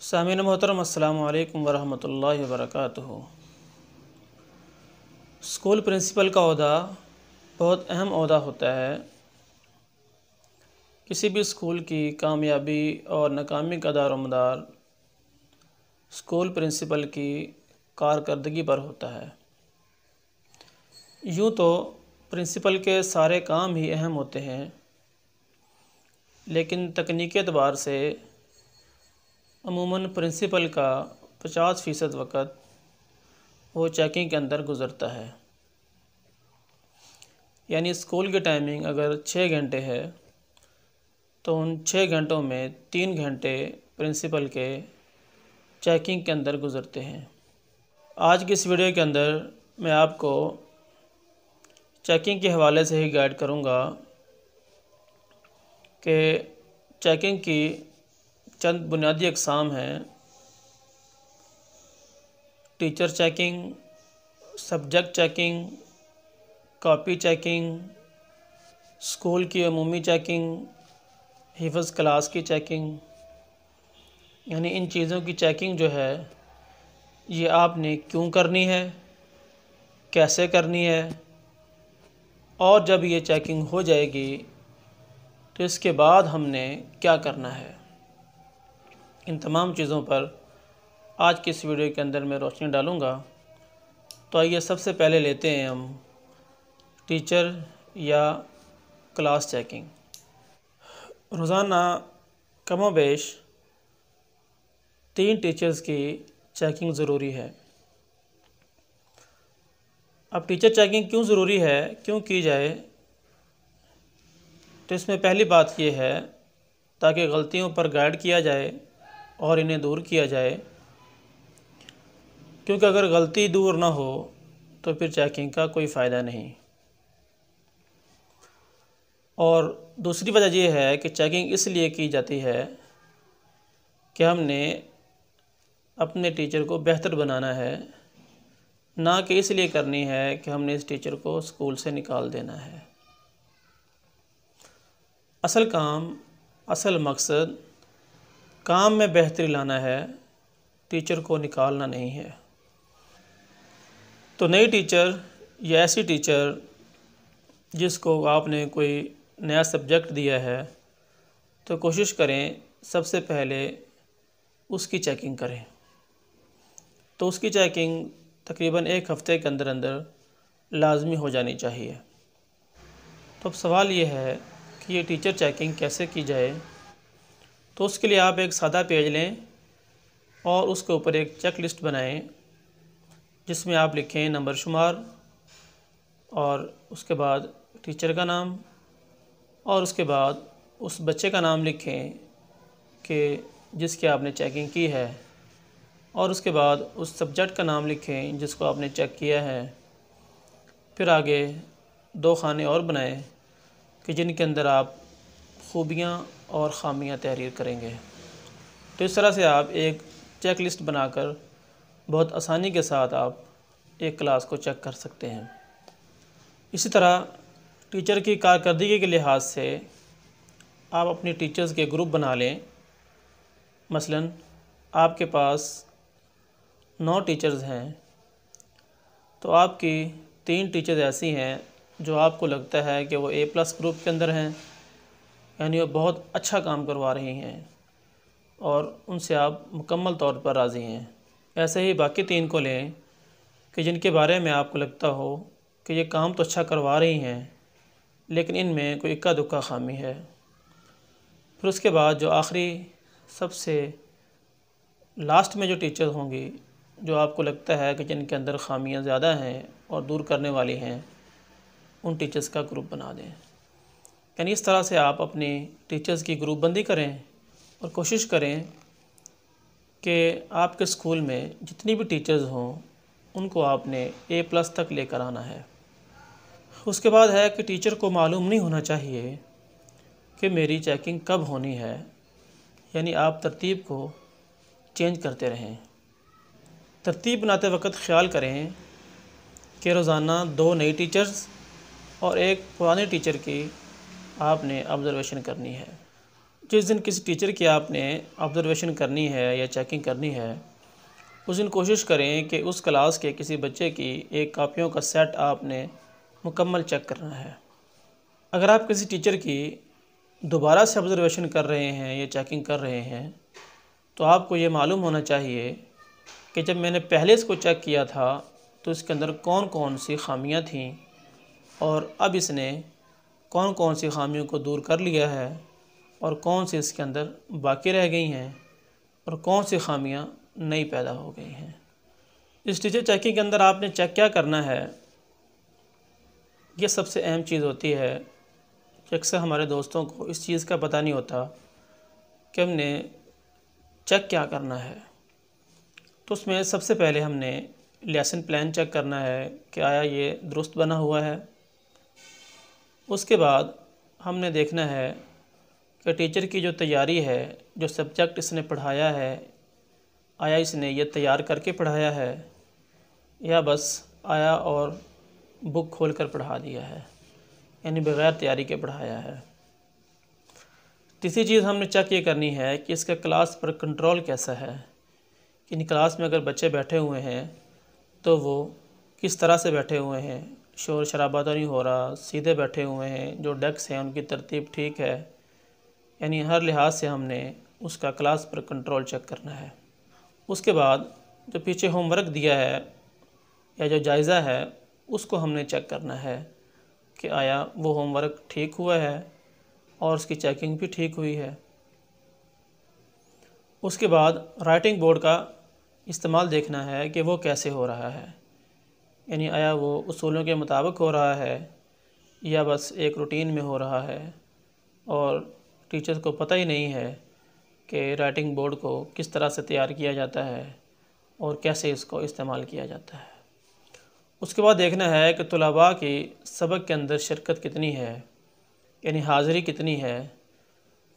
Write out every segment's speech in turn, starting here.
सामीन मोहतरम अस्सलामु अलैकुम वरहमतुल्लाहि वबरकातुहू। स्कूल प्रिंसिपल का ओहदा बहुत अहम ओहदा होता है। किसी भी स्कूल की कामयाबी और नाकामी का दारोमदार स्कूल प्रिंसिपल की कारकर्दगी पर होता है। यूँ तो प्रिंसिपल के सारे काम ही अहम होते हैं, लेकिन तकनीकी एतबार से अमूमन प्रिंसिपल का 50% वक़्त वो चेकिंग के अंदर गुज़रता है। यानी स्कूल की टाइमिंग अगर 6 घंटे है तो उन 6 घंटों में 3 घंटे प्रिंसिपल के चेकिंग के अंदर गुज़रते हैं। आज की इस वीडियो के अंदर मैं आपको चेकिंग के हवाले से ही गाइड करूँगा कि चेकिंग की चंद बुनियादी अक़साम हैं। Teacher checking, subject checking, copy checking, school की अमूमी चेकिंग, हिफ़्ज़ क्लास की चेकिंग। यानी इन चीज़ों की चेकिंग जो है ये आपने क्यों करनी है, कैसे करनी है, और जब ये चेकिंग हो जाएगी तो इसके बाद हमने क्या करना है। इन तमाम चीज़ों पर आज की इस वीडियो के अंदर मैं रोशनी डालूँगा। तो आइए सबसे पहले लेते हैं हम टीचर या क्लास चेकिंग। रोज़ाना कमोबेश 3 टीचर्स की चेकिंग ज़रूरी है। अब टीचर चेकिंग क्यों ज़रूरी है, क्यों की जाए, तो इसमें पहली बात यह है ताकि गलतियों पर गाइड किया जाए और इन्हें दूर किया जाए, क्योंकि अगर गलती दूर ना हो तो फिर चेकिंग का कोई फ़ायदा नहीं। और दूसरी वजह यह है कि चेकिंग इसलिए की जाती है कि हमने अपने टीचर को बेहतर बनाना है, ना कि इसलिए करनी है कि हमने इस टीचर को स्कूल से निकाल देना है। असल काम, असल मकसद काम में बेहतरी लाना है, टीचर को निकालना नहीं है। तो नई टीचर या ऐसी टीचर जिसको आपने कोई नया सब्जेक्ट दिया है तो कोशिश करें सबसे पहले उसकी चेकिंग करें। तो उसकी चेकिंग तकरीबन 1 हफ़्ते के अंदर अंदर लाजमी हो जानी चाहिए। तो अब सवाल ये है कि ये टीचर चेकिंग कैसे की जाए। तो उसके लिए आप एक सादा पेज लें और उसके ऊपर एक चेक लिस्ट बनाएं जिसमें आप लिखें नंबर शुमार और उसके बाद टीचर का नाम और उसके बाद उस बच्चे का नाम लिखें कि जिसकी आपने चेकिंग की है, और उसके बाद उस सब्जेक्ट का नाम लिखें जिसको आपने चेक किया है। फिर आगे 2 खाने और बनाएं कि जिनके अंदर आप खूबियाँ और ख़ामियाँ तहरीर करेंगे। तो इस तरह से आप एक चेक लिस्ट बनाकर बहुत आसानी के साथ आप एक क्लास को चेक कर सकते हैं। इसी तरह टीचर की कारकर्दगी के लिहाज से आप अपनी टीचर्स के ग्रुप बना लें। मसलन आपके पास 9 टीचर्स हैं तो आपकी 3 टीचर्स ऐसी हैं जो आपको लगता है कि वो A+ ग्रुप के अंदर हैं, यानी वो बहुत अच्छा काम करवा रही हैं और उनसे आप मुकम्मल तौर पर राज़ी हैं। ऐसे ही बाकी 3 को लें कि जिनके बारे में आपको लगता हो कि ये काम तो अच्छा करवा रही हैं लेकिन इनमें कोई इक्का दुक्का ख़ामी है। फिर उसके बाद जो आखिरी सबसे लास्ट में जो टीचर होंगी जो आपको लगता है कि जिनके अंदर ख़ामियाँ ज़्यादा हैं और दूर करने वाली हैं, उन टीचर्स का ग्रुप बना दें। यानी इस तरह से आप अपनी टीचर्स की ग्रुप बंदी करें और कोशिश करें कि आपके स्कूल में जितनी भी टीचर्स हों उनको आपने A+ तक लेकर आना है। उसके बाद है कि टीचर को मालूम नहीं होना चाहिए कि मेरी चेकिंग कब होनी है, यानी आप तरतीब को चेंज करते रहें। तरतीब बनाते वक्त ख़्याल करें कि रोज़ाना 2 नई टीचर्स और 1 पुराने टीचर की आपने ऑब्ज़र्वेशन करनी है। जिस दिन किसी टीचर की आपने ऑब्ज़र्वेशन करनी है या चेकिंग करनी है, उस दिन कोशिश करें कि उस क्लास के किसी बच्चे की एक कॉपियों का सेट आपने मुकम्मल चेक करना है। अगर आप किसी टीचर की दोबारा से ऑब्ज़र्वेशन कर रहे हैं या चेकिंग कर रहे हैं, तो आपको ये मालूम होना चाहिए कि जब मैंने पहले इसको चेक किया था तो इसके अंदर कौन कौन सी ख़ामियाँ थीं और अब इसने कौन कौन सी ख़ामियों को दूर कर लिया है और कौन सी इसके अंदर बाकी रह गई हैं और कौन सी ख़ामियाँ नई पैदा हो गई हैं। इस टीचर चेकिंग के अंदर आपने चेक क्या करना है, ये सबसे अहम चीज़ होती है कि अक्सर हमारे दोस्तों को इस चीज़ का पता नहीं होता कि हमने चेक क्या करना है। तो उसमें सबसे पहले हमने लेसन प्लान चेक करना है कि आया ये दुरुस्त बना हुआ है। उसके बाद हमने देखना है कि टीचर की जो तैयारी है, जो सब्जेक्ट इसने पढ़ाया है, आया इसने ये तैयार करके पढ़ाया है या बस आया और बुक खोलकर पढ़ा दिया है, यानी बग़ैर तैयारी के पढ़ाया है। तीसरी चीज़ हमने चेक ये करनी है कि इसका क्लास पर कंट्रोल कैसा है, कि क्लास में अगर बच्चे बैठे हुए हैं तो वो किस तरह से बैठे हुए हैं, शोर शराबा तो नहीं हो रहा, सीधे बैठे हुए हैं, जो डेस्क हैं उनकी तरतीब ठीक है, यानी हर लिहाज से हमने उसका क्लास पर कंट्रोल चेक करना है। उसके बाद जो पीछे होमवर्क दिया है या जो जायज़ा है उसको हमने चेक करना है कि आया वो होमवर्क ठीक हुआ है और उसकी चेकिंग भी ठीक हुई है। उसके बाद राइटिंग बोर्ड का इस्तेमाल देखना है कि वो कैसे हो रहा है, यानी आया वो उसूलों के मुताबिक हो रहा है या बस एक रूटीन में हो रहा है और टीचर्स को पता ही नहीं है कि राइटिंग बोर्ड को किस तरह से तैयार किया जाता है और कैसे इसको इस्तेमाल किया जाता है। उसके बाद देखना है कि तुलबा की सबक के अंदर शिरकत कितनी है, यानी हाज़िरी कितनी है।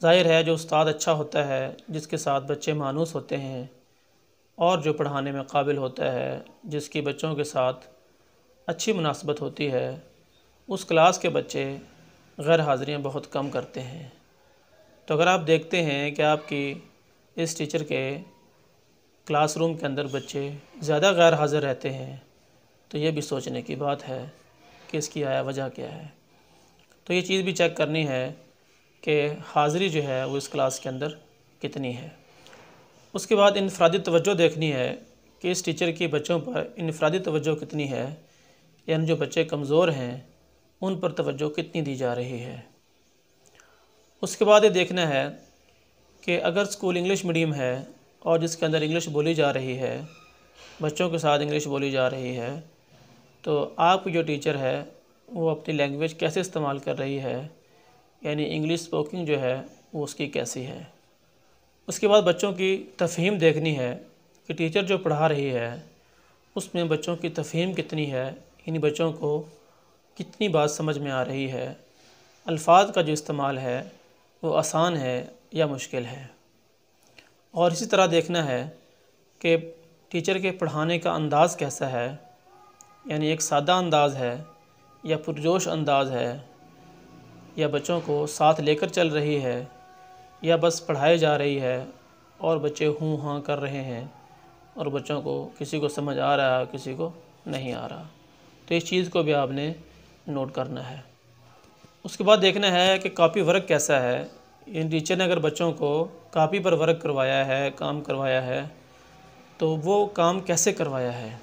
ज़ाहिर है जो उस्ताद अच्छा होता है, जिसके साथ बच्चे मानूस होते हैं और जो पढ़ाने में काबिल होता है, जिसकी बच्चों के साथ अच्छी मुनासबत होती है, उस क्लास के बच्चे गैर हाज़िरियाँ बहुत कम करते हैं। तो अगर आप देखते हैं कि आपकी इस टीचर के क्लासरूम के अंदर बच्चे ज़्यादा गैर हाज़िर रहते हैं, तो ये भी सोचने की बात है कि इसकी आया वजह क्या है। तो ये चीज़ भी चेक करनी है कि हाज़िरी जो है वो इस क्लास के अंदर कितनी है। उसके बाद इनफ़रादी तवज्जो देखनी है कि इस टीचर की बच्चों पर इनफ़रादी तवज्जो कितनी है, यानी जो बच्चे कमज़ोर हैं उन पर तवज्जो कितनी दी जा रही है। उसके बाद ये देखना है कि अगर स्कूल इंग्लिश मीडियम है और जिसके अंदर इंग्लिश बोली जा रही है, बच्चों के साथ इंग्लिश बोली जा रही है, तो आपकी जो टीचर है वो अपनी लैंग्वेज कैसे इस्तेमाल कर रही है, यानी इंग्लिश स्पोकिंग जो है वो उसकी कैसी है। उसके बाद बच्चों की तफ़हीम देखनी है कि टीचर जो पढ़ा रही है उसमें बच्चों की तफ़हीम कितनी है, यानी बच्चों को कितनी बात समझ में आ रही है, अल्फाज का जो इस्तेमाल है वो आसान है या मुश्किल है। और इसी तरह देखना है कि टीचर के पढ़ाने का अंदाज़ कैसा है, यानी एक सादा अंदाज़ है या पुरजोश अंदाज़ है, या बच्चों को साथ लेकर चल रही है, या बस पढ़ाई जा रही है और बच्चे हूँ हाँ कर रहे हैं और बच्चों को किसी को समझ आ रहा है किसी को नहीं आ रहा। तो इस चीज़ को भी आपने नोट करना है। उसके बाद देखना है कि कॉपी वर्क कैसा है, इन टीचर ने अगर बच्चों को कॉपी पर वर्क करवाया है, काम करवाया है, तो वो काम कैसे करवाया है,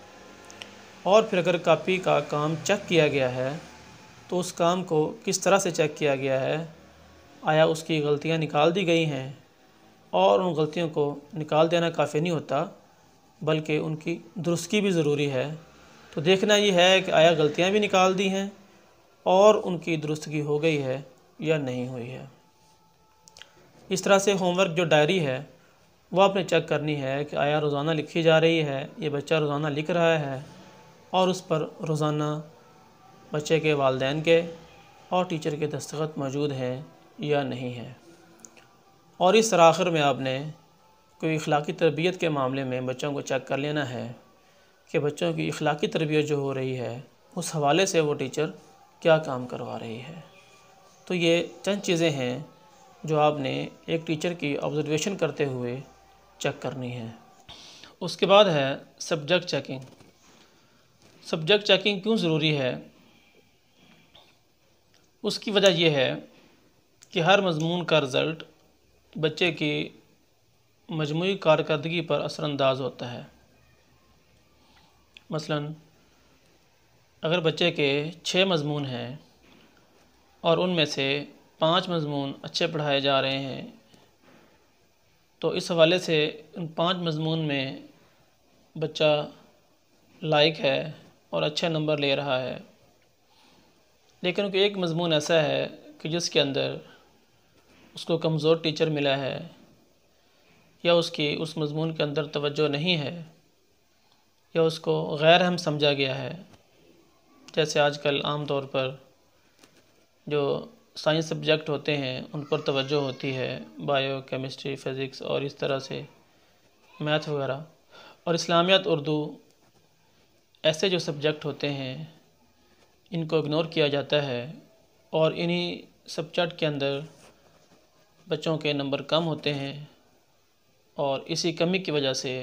और फिर अगर कॉपी का काम चेक किया गया है तो उस काम को किस तरह से चेक किया गया है, आया उसकी गलतियां निकाल दी गई हैं, और उन गलतियों को निकाल देना काफ़ी नहीं होता बल्कि उनकी दुरुस्ती भी ज़रूरी है। तो देखना ये है कि आया गलतियां भी निकाल दी हैं और उनकी दुरुस्तगी हो गई है या नहीं हुई है। इस तरह से होमवर्क जो डायरी है वो आपने चेक करनी है कि आया रोज़ाना लिखी जा रही है, ये बच्चा रोज़ाना लिख रहा है और उस पर रोज़ाना बच्चे के वालिदैन के और टीचर के दस्तखत मौजूद हैं या नहीं है। और इस तरह आखिर में आपने कोई अखलाकी तरबियत के मामले में बच्चों को चेक कर लेना है कि बच्चों की अखलाकी तरबियत जो हो रही है उस हवाले से वो टीचर क्या काम करवा रही है। तो ये चंद चीज़ें हैं जो आपने एक टीचर की ऑब्जर्वेशन करते हुए चेक करनी है। उसके बाद है सब्जेक्ट चेकिंग। सब्जेक्ट चेकिंग क्यों ज़रूरी है? उसकी वजह यह है कि हर मज़मून का रिज़ल्ट बच्चे की मजमूई कारकर्दगी पर असरअंदाज होता है। मसलन अगर बच्चे के 6 मज़मून हैं और उनमें से 5 मज़मून अच्छे पढ़ाए जा रहे हैं, तो इस हवाले से उन 5 मज़मून में बच्चा लायक है और अच्छे नंबर ले रहा है, लेकिन उनका एक मज़मून ऐसा है कि जिसके अंदर उसको कमज़ोर टीचर मिला है या उसकी उस मज़मून के अंदर तवज्जो नहीं है या उसको गैर अहम समझा गया है। जैसे आजकल आम तौर पर जो साइंस सब्जेक्ट होते हैं उन पर तवज्जो होती है, बायो, केमिस्ट्री, फ़िज़िक्स और इस तरह से मैथ वगैरह, और इस्लामियात, उर्दू, ऐसे जो सब्जेक्ट होते हैं इनको इग्नोर किया जाता है और इन्हीं सब्जेक्ट के अंदर बच्चों के नंबर कम होते हैं और इसी कमी की वजह से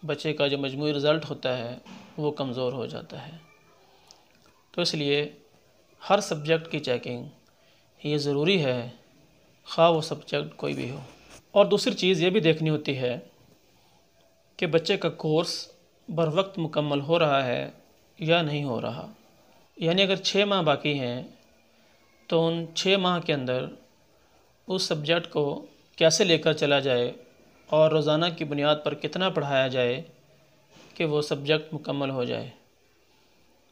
बच्चे का जो मजमूई रिज़ल्ट होता है वो कमज़ोर हो जाता है। तो इसलिए हर सब्जेक्ट की चेकिंग ये ज़रूरी है, ख़्वाह वो सब्जेक्ट कोई भी हो। और दूसरी चीज़ ये भी देखनी होती है कि बच्चे का कोर्स बर वक्त मुकम्मल हो रहा है या नहीं हो रहा। यानी अगर 6 माह बाकी हैं तो उन 6 माह के अंदर उस सब्जेक्ट को कैसे लेकर चला जाए और रोज़ाना की बुनियाद पर कितना पढ़ाया जाए कि वो सब्जेक्ट मुकम्मल हो जाए।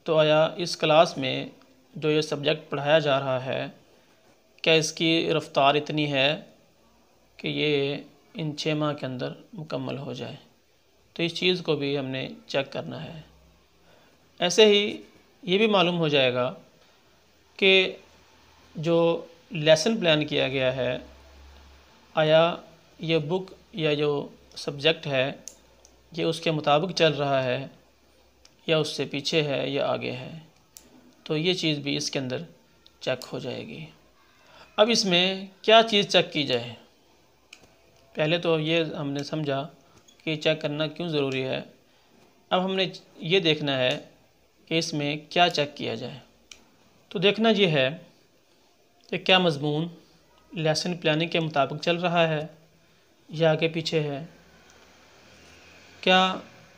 तो आया इस क्लास में जो ये सब्जेक्ट पढ़ाया जा रहा है, क्या इसकी रफ़्तार इतनी है कि ये इन 6 माह के अंदर मुकम्मल हो जाए? तो इस चीज़ को भी हमने चेक करना है। ऐसे ही ये भी मालूम हो जाएगा कि जो लेसन प्लान किया गया है, आया ये बुक या जो सब्जेक्ट है ये उसके मुताबिक चल रहा है या उससे पीछे है या आगे है। तो ये चीज़ भी इसके अंदर चेक हो जाएगी। अब इसमें क्या चीज़ चेक की जाए? पहले तो ये हमने समझा कि चेक करना क्यों ज़रूरी है। अब हमने ये देखना है कि इसमें क्या चेक किया जाए। तो देखना ये है कि क्या मज़मून लेसन प्लानिंग के मुताबिक चल रहा है या आगे पीछे है। क्या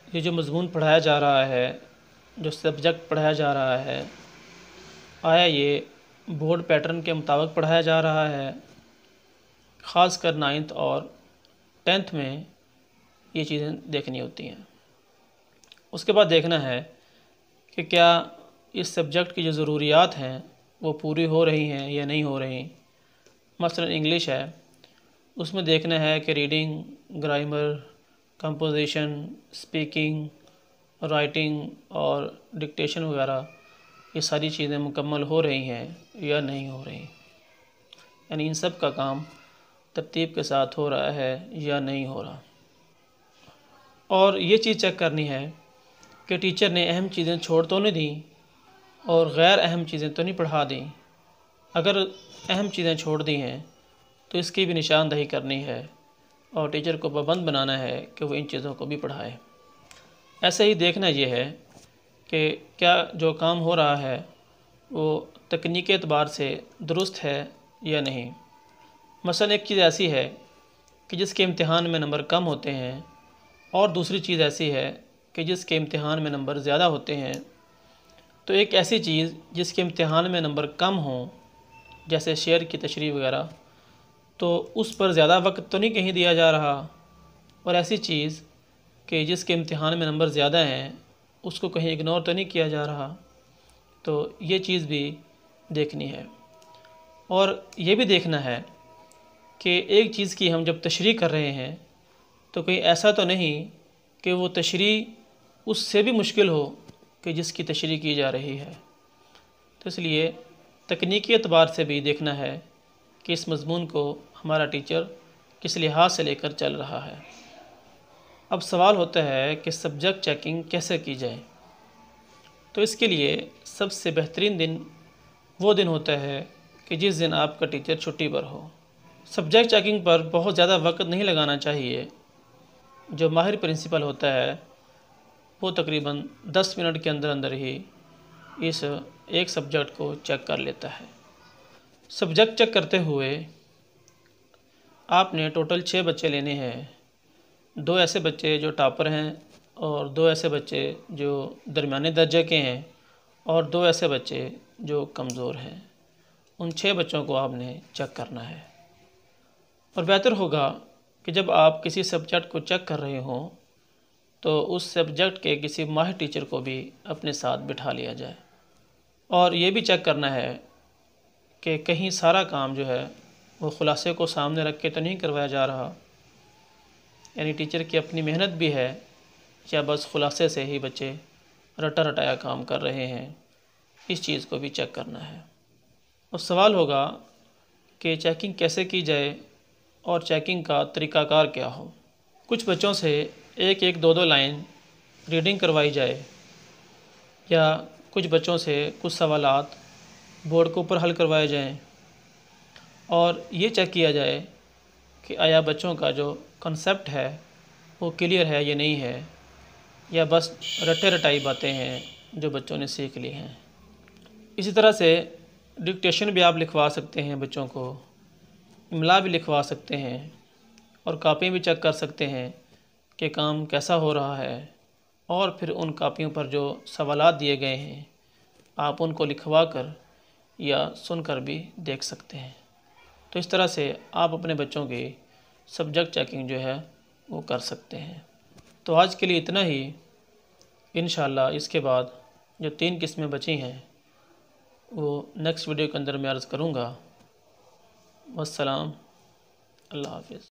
ये जो मज़मून पढ़ाया जा रहा है, जो सब्जेक्ट पढ़ाया जा रहा है, आया ये बोर्ड पैटर्न के मुताबिक पढ़ाया जा रहा है। ख़ासकर 9th और 10th में ये चीज़ें देखनी होती हैं। उसके बाद देखना है कि क्या इस सब्जेक्ट की जो ज़रूरियात हैं वो पूरी हो रही हैं या नहीं हो रही। मसलन इंग्लिश है, उसमें देखना है कि reading, grammar, composition, speaking, writing और डिक्टेशन वगैरह ये सारी चीज़ें मुकम्मल हो रही हैं या नहीं हो रही। यानी इन सब का काम तरतीब के साथ हो रहा है या नहीं हो रहा। और ये चीज़ चेक करनी है कि टीचर ने अहम चीज़ें छोड़ तो नहीं दी और गैर अहम चीज़ें तो नहीं पढ़ा दी। अगर अहम चीज़ें छोड़ दी हैं तो इसकी भी निशानदही करनी है और टीचर को पाबंद बनाना है कि वो इन चीज़ों को भी पढ़ाए। ऐसे ही देखना ये है कि क्या जो काम हो रहा है वो तकनीकी एतबार से दुरुस्त है या नहीं। मसलन एक चीज़ ऐसी है कि जिसके इम्तिहान में नंबर कम होते हैं और दूसरी चीज़ ऐसी है कि जिसके इम्तिहान में नंबर ज़्यादा होते हैं। तो एक ऐसी चीज़ जिसके इम्तिहान में नंबर कम हों, जैसे शेर की तशरीह वगैरह, तो उस पर ज़्यादा वक्त तो नहीं कहीं दिया जा रहा, और ऐसी चीज़ कि जिसके इम्तिहान में नंबर ज़्यादा हैं उसको कहीं इग्नोर तो नहीं किया जा रहा। तो ये चीज़ भी देखनी है। और ये भी देखना है कि एक चीज़ की हम जब तशरीह कर रहे हैं तो कहीं ऐसा तो नहीं कि वो तशरीह उससे भी मुश्किल हो कि जिसकी तशरीह की जा रही है। तो इसलिए तकनीकी एतबार से भी देखना है कि इस मज़मून को हमारा टीचर किस लिहाज से लेकर चल रहा है। अब सवाल होता है कि सब्जेक्ट चेकिंग कैसे की जाए। तो इसके लिए सबसे बेहतरीन दिन वो दिन होता है कि जिस दिन आपका टीचर छुट्टी पर हो। सब्जेक्ट चेकिंग पर बहुत ज़्यादा वक्त नहीं लगाना चाहिए। जो माहिर प्रिंसिपल होता है वो तकरीबन 10 मिनट के अंदर अंदर ही इस एक सब्जेक्ट को चेक कर लेता है। सब्जेक्ट चेक करते हुए आपने टोटल 6 बच्चे लेने हैं। 2 ऐसे बच्चे जो टॉपर हैं और 2 ऐसे बच्चे जो दरमियाने दर्जे के हैं और 2 ऐसे बच्चे जो कमज़ोर हैं। उन 6 बच्चों को आपने चेक करना है। और बेहतर होगा कि जब आप किसी सब्जेक्ट को चेक कर रहे हों तो उस सब्जेक्ट के किसी माहिर टीचर को भी अपने साथ बिठा लिया जाए। और ये भी चेक करना है कि कहीं सारा काम जो है वो खुलासे को सामने रख के तो नहीं करवाया जा रहा, यानी टीचर की अपनी मेहनत भी है या बस खुलासे से ही बच्चे रटा रटाया काम कर रहे हैं। इस चीज़ को भी चेक करना है। अब सवाल होगा कि चेकिंग कैसे की जाए और चेकिंग का तरीक़ाकार क्या हो। कुछ बच्चों से एक एक दो दो लाइन रीडिंग करवाई जाए या कुछ बच्चों से कुछ सवालात बोर्ड के ऊपर हल करवाए जाएं और ये चेक किया जाए कि आया बच्चों का जो कॉन्सेप्ट है वो क्लियर है या नहीं है, या बस रटे रटाई बातें हैं जो बच्चों ने सीख ली हैं। इसी तरह से डिक्टेशन भी आप लिखवा सकते हैं बच्चों को, इमला भी लिखवा सकते हैं और कापी भी चेक कर सकते हैं कि काम कैसा हो रहा है। और फिर उन कापियों पर जो सवालात दिए गए हैं आप उनको लिखवा कर या सुनकर भी देख सकते हैं। तो इस तरह से आप अपने बच्चों की सब्जेक्ट चेकिंग जो है वो कर सकते हैं। तो आज के लिए इतना ही। इंशाअल्लाह इसके बाद जो 3 किस्में बची हैं वो नेक्स्ट वीडियो के अंदर मैं अर्ज़ करूँगा। वस्सलाम, अल्लाह हाफ़िज़।